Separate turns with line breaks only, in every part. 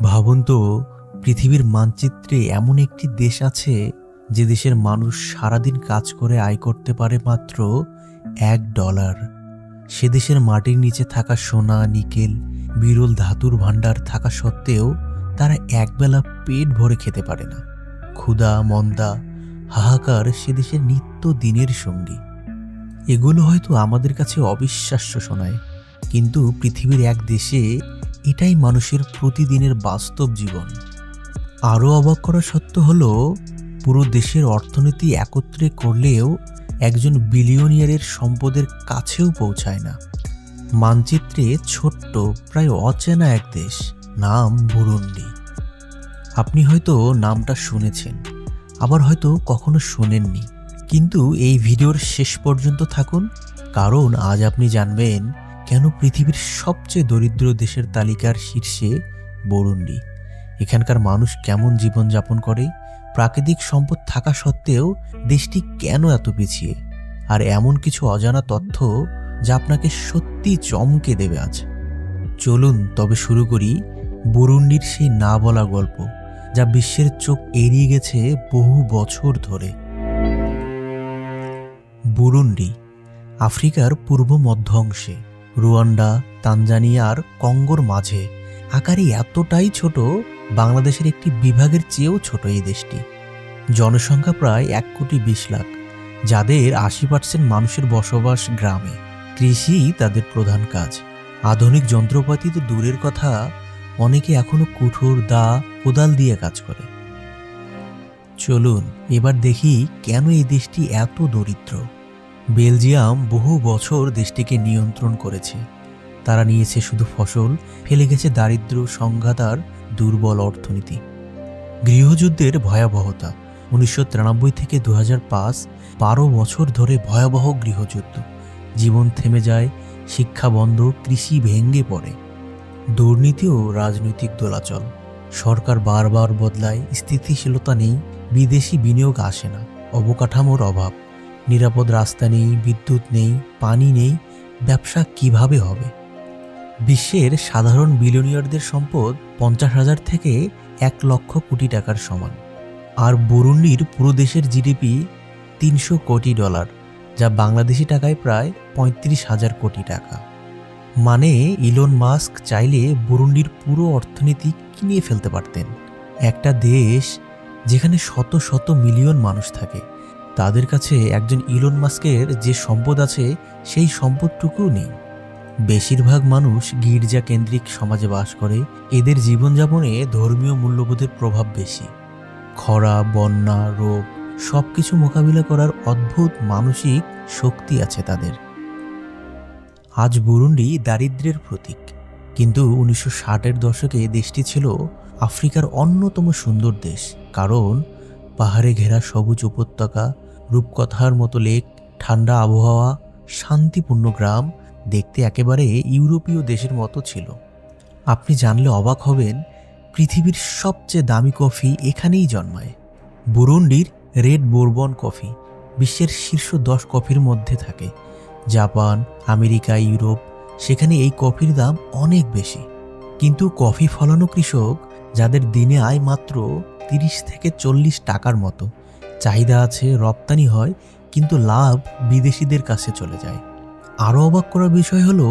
ভাবুন তো, পৃথিবীর মানচিত্রে এমন একটি দেশ আছে যে দেশের মানুষ সারাদিন কাজ করে আয় করতে পারে মাত্র $1। সে দেশের মাটির নিচে থাকা সোনা, নিকেল, বিরল ধাতুর ভাণ্ডার থাকা সত্ত্বেও তারা একবেলা পেট ভরে খেতে পারে না। ক্ষুধা, মন্দা, হাহাকার সে দেশের নিত্য দিনের সঙ্গী। এগুলো হয়তো আমাদের কাছে অবিশ্বাস্য শোনায়, কিন্তু পৃথিবীর এক দেশে এটাই মানুষের প্রতিদিনের বাস্তব জীবন। আরও অবাক করা সত্য হলো, পুরো দেশের অর্থনীতি একত্রে করলেও একজন বিলিয়নিয়ারের সম্পদের কাছেও পৌঁছায় না। মানচিত্রে ছোট্ট, প্রায় অচেনা এক দেশ, নাম বুরুন্ডি। আপনি হয়তো নামটা শুনেছেন, আবার হয়তো কখনো শোনেননি, কিন্তু এই ভিডিওর শেষ পর্যন্ত থাকুন, কারণ আজ আপনি জানবেন কেন পৃথিবীর সবচেয়ে দরিদ্র দেশের তালিকার শীর্ষে বুরুন্ডি। এখানকার মানুষ কেমন জীবনযাপন করে, প্রাকৃতিক সম্পদ থাকা সত্ত্বেও দেশটি কেন এত পিছিয়ে, আর এমন কিছু অজানা তথ্য যা আপনাকে সত্যি চমকে দেবে আজ। চলুন তবে শুরু করি বুরুন্ডির সেই না বলা গল্প, যা বিশ্বের চোখ এড়িয়ে গেছে বহু বছর ধরে। বুরুন্ডি আফ্রিকার পূর্ব মধ্য অংশে, রুয়ান্ডা, তানজানিয়া আর কঙ্গোর মাঝে। আকারে এতটাই ছোট, বাংলাদেশের একটি বিভাগের চেয়েও ছোট এই দেশটি। জনসংখ্যা প্রায় 1,20,00,000, যাদের 80% মানুষের বসবাস গ্রামে। কৃষি তাদের প্রধান কাজ। আধুনিক যন্ত্রপাতি তো দূরের কথা, অনেকে এখনো কুঠোর, দা, কোদাল দিয়ে কাজ করে। চলুন এবার দেখি কেন এই দেশটি এত দরিদ্র। বেলজিয়াম বহু বছর দেশটিকে নিয়ন্ত্রণ করেছে। তারা নিয়েছে শুধু ফসল, ফেলে গেছে দারিদ্র্য, সংঘাত আর দুর্বল অর্থনীতি। গৃহযুদ্ধের ভয়াবহতা। 1993 থেকে 2005, 12 বছর ধরে ভয়াবহ গৃহযুদ্ধ। জীবন থেমে যায়, শিক্ষা বন্ধ, কৃষি ভেঙে পড়ে। দুর্নীতি ও রাজনৈতিক দোলাচল। সরকার বারবার বদলায়, স্থিতিশীলতা নেই, বিদেশি বিনিয়োগ আসে না, অবকাঠামোর অভাব, নিরাপদ রাস্তা নেই, বিদ্যুৎ নেই, পানি নেই, ব্যবসা কিভাবে হবে? বিশ্বের সাধারণ বিলিয়নিয়ারদের সম্পদ 50,000 থেকে 1,00,000 কোটি টাকার সমান। আর বুরুন্ডির পুরো দেশের জিডিপি $300 কোটি, যা বাংলাদেশি টাকায় প্রায় 35,000 কোটি টাকা। মানে ইলন মাস্ক চাইলে বুরুন্ডির পুরো অর্থনীতি কিনে ফেলতে পারতেন। একটা দেশ যেখানে শত শত মিলিয়ন মানুষ থাকে, তাদের কাছে একজন ইলন মাস্কের যে সম্পদ আছে সেই সম্পদটুকুও নেই। বেশিরভাগ মানুষ গির্জা কেন্দ্রিক সমাজে বাস করে। এদের জীবনযাপনে ধর্মীয় মূল্যবোধের প্রভাব বেশি। খরা, বন্যা, রোগ সবকিছু মোকাবিলা করার অদ্ভুত মানসিক শক্তি আছে তাদের। আজ বুরুন্ডি দারিদ্র্যের প্রতীক, কিন্তু 1960-এর দশকে দেশটি ছিল আফ্রিকার অন্যতম সুন্দর দেশ। কারণ পাহাড়ে ঘেরা সবুজ উপত্যকা, রূপকথার মতো লেক, ঠান্ডা আবহাওয়া, শান্তিপূর্ণ গ্রাম, দেখতে একেবারে ইউরোপীয় দেশের মতো ছিল। আপনি জানলে অবাক হবেন, পৃথিবীর সবচেয়ে দামি কফি এখানেই জন্মায়। বুরুন্ডির রেড বোরবন কফি বিশ্বের শীর্ষ 10 কফির মধ্যে থাকে। জাপান, আমেরিকা, ইউরোপ, সেখানে এই কফির দাম অনেক বেশি। কিন্তু কফি ফলানো কৃষক, যাদের দিনে আয় মাত্র 30 থেকে 40 টাকার মতো, চাহিদা আছে, রপ্তানি হয়, কিন্তু লাভ বিদেশিদের কাছে চলে যায়। আরও অবাক করার বিষয় হলো,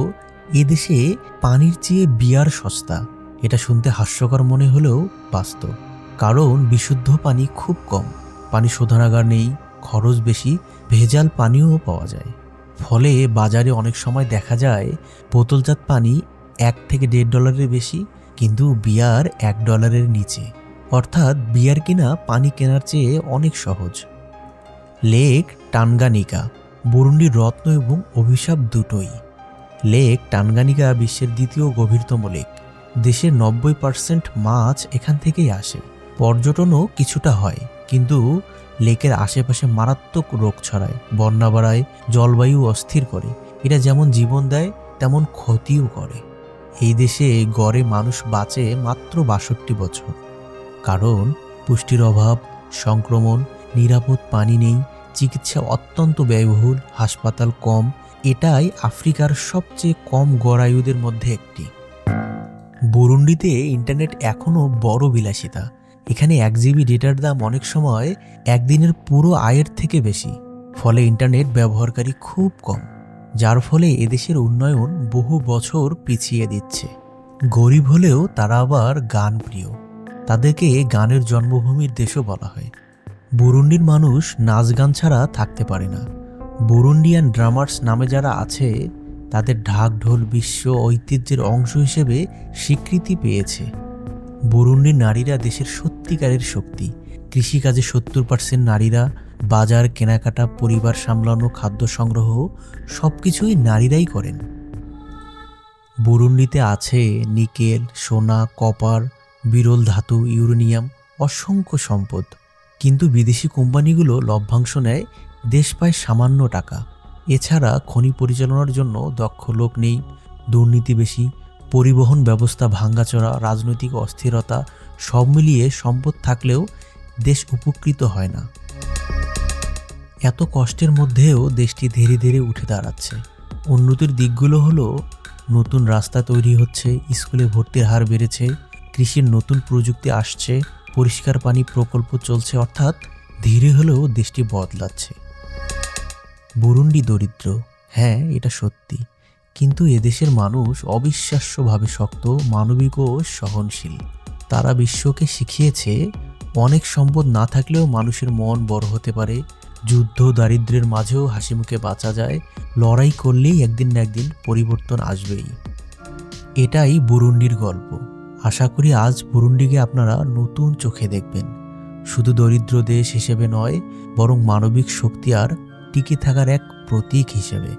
এদেশে পানির চেয়ে বিয়ার সস্তা। এটা শুনতে হাস্যকর মনে হলেও বাস্তব, কারণ বিশুদ্ধ পানি খুব কম, পানি শোধনাগার নেই, খরচ বেশি, ভেজাল পানিও পাওয়া যায়। ফলে বাজারে অনেক সময় দেখা যায় বোতলজাত পানি $1 থেকে $1.5 বেশি, কিন্তু বিয়ার $1 নিচে। অর্থাৎ বিয়ার কিনা পানি কেনার চেয়ে অনেক সহজ। লেক টানগানিকা বুরুন্ডির রত্ন এবং অভিশাপ দুটোই। লেক টানগানিকা বিশ্বের দ্বিতীয় গভীরতম লেক। দেশের 90% মাছ এখান থেকেই আসে। পর্যটনও কিছুটা হয়, কিন্তু লেকের আশেপাশে মারাত্মক রোগ ছড়ায়, বন্যা বাড়ায়, জলবায়ু অস্থির করে। এটা যেমন জীবন দেয় তেমন ক্ষতিও করে। এই দেশে গড়ে মানুষ বাঁচে মাত্র 62 বছর, কারণ পুষ্টির অভাব, সংক্রমণ, নিরাপদ পানি নেই, চিকিৎসা অত্যন্ত ব্যয়বহুল, হাসপাতাল কম। এটাই আফ্রিকার সবচেয়ে কম গড়ায়ুদের মধ্যে একটি। বুরুন্ডিতে ইন্টারনেট এখনও বড় বিলাসিতা। এখানে 1 GB ডেটার দাম অনেক সময় একদিনের পুরো আয়ের থেকে বেশি। ফলে ইন্টারনেট ব্যবহারকারী খুব কম, যার ফলে এদেশের উন্নয়ন বহু বছর পিছিয়ে দিচ্ছে। গরিব হলেও তারা আবার গান প্রিয়, তাদেরকে গানের জন্মভূমির দেশও বলা হয়। বুরুন্ডির মানুষ নাচ গান ছাড়া থাকতে পারে না। বুরুন্ডিয়ান ড্রামার্স নামে যারা আছে, তাদের ঢাক ঢোল বিশ্ব ঐতিহ্যের অংশ হিসেবে স্বীকৃতি পেয়েছে। বুরুন্ডির নারীরা দেশের সত্যিকারের শক্তি। কৃষিকাজে 70% নারীরা, বাজার কেনাকাটা, পরিবার সামলানো, খাদ্য সংগ্রহ সবকিছুই নারীরাই করেন। বুরুন্ডিতে আছে নিকেল, সোনা, কপার, বিরল ধাতু, ইউরেনিয়াম, অসংখ্য সম্পদ। কিন্তু বিদেশি কোম্পানিগুলো লভ্যাংশ নেয়, দেশ পায় সামান্য টাকা। এছাড়া খনি পরিচালনার জন্য দক্ষ লোক নেই, দুর্নীতি বেশি, পরিবহন ব্যবস্থা ভাঙ্গাচোরা, রাজনৈতিক অস্থিরতা, সব মিলিয়ে সম্পদ থাকলেও দেশ উপকৃত হয় না। এত কষ্টের মধ্যেও দেশটি ধীরে ধীরে উঠে দাঁড়াচ্ছে। উন্নতির দিকগুলো হলো, নতুন রাস্তা তৈরি হচ্ছে, স্কুলে ভর্তির হার বেড়েছে, কৃষির নতুন প্রযুক্তি আসছে, পরিষ্কার পানি প্রকল্প চলছে, অর্থাৎ ধীরে হলেও দেশটি বদলাচ্ছে। বুরুন্ডি দরিদ্র, হ্যাঁ এটা সত্যি, কিন্তু এদেশের মানুষ অবিশ্বাস্যভাবে শক্ত, মানবিক ও সহনশীল। তারা বিশ্বকে শিখিয়েছে অনেক সম্পদ না থাকলেও মানুষের মন বড় হতে পারে, যুদ্ধ দারিদ্র্যের মাঝেও হাসিমুখে বাঁচা যায়, লড়াই করলেই একদিন না একদিন পরিবর্তন আসবেই। এটাই বুরুন্ডির গল্প। আশা করি আজ বুরুন্ডিকে আপনারা নতুন চোখে দেখবেন, শুধু দরিদ্র দেশ হিসেবে নয়, বরং মানবিক শক্তি আর টিকে থাকার এক প্রতীক হিসেবে।